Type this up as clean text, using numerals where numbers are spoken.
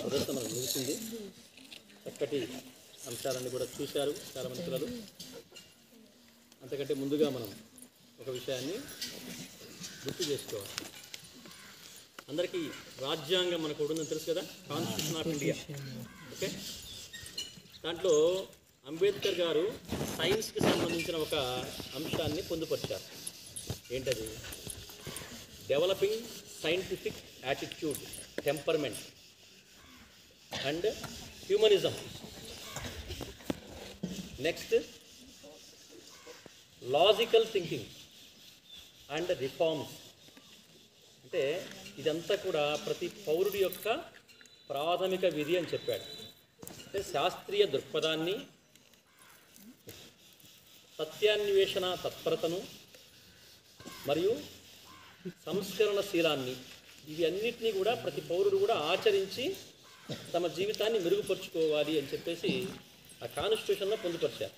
ప్రదర్శన మనకు ముగిసింది. చక్కటి అంశాలన్నీ కూడా చూశారు చాలామంది పిల్లలు. అంతకంటే ముందుగా మనం ఒక విషయాన్ని గుర్తు చేసుకోవాలి. అందరికీ రాజ్యాంగం మనకు ఉందని తెలుసు కదా, కాన్స్టిట్యూషన్ ఆఫ్ ఇండియా. ఓకే, దాంట్లో అంబేద్కర్ గారు సైన్స్కి సంబంధించిన ఒక అంశాన్ని పొందుపరిచారు. ఏంటది? Developing scientific attitude, temperament and humanism. Next logical thinking and reforms. అంటే ఇదంతా కూడా ప్రతి పౌరుడి యొక్క ప్రాథమిక విధి అని చెప్పాడు. అంటే శాస్త్రీయ దృక్పథాన్ని, సత్యాన్వేషణ తత్పరతను మరియు సంస్కరణశీలాన్ని, ఇవి అన్నిటినీ కూడా ప్రతి పౌరుడు కూడా ఆచరించి తమ జీవితాన్ని మెరుగుపరుచుకోవాలి అని చెప్పేసి ఆ కాన్స్టిట్యూషన్లో పొందుపరిచారు.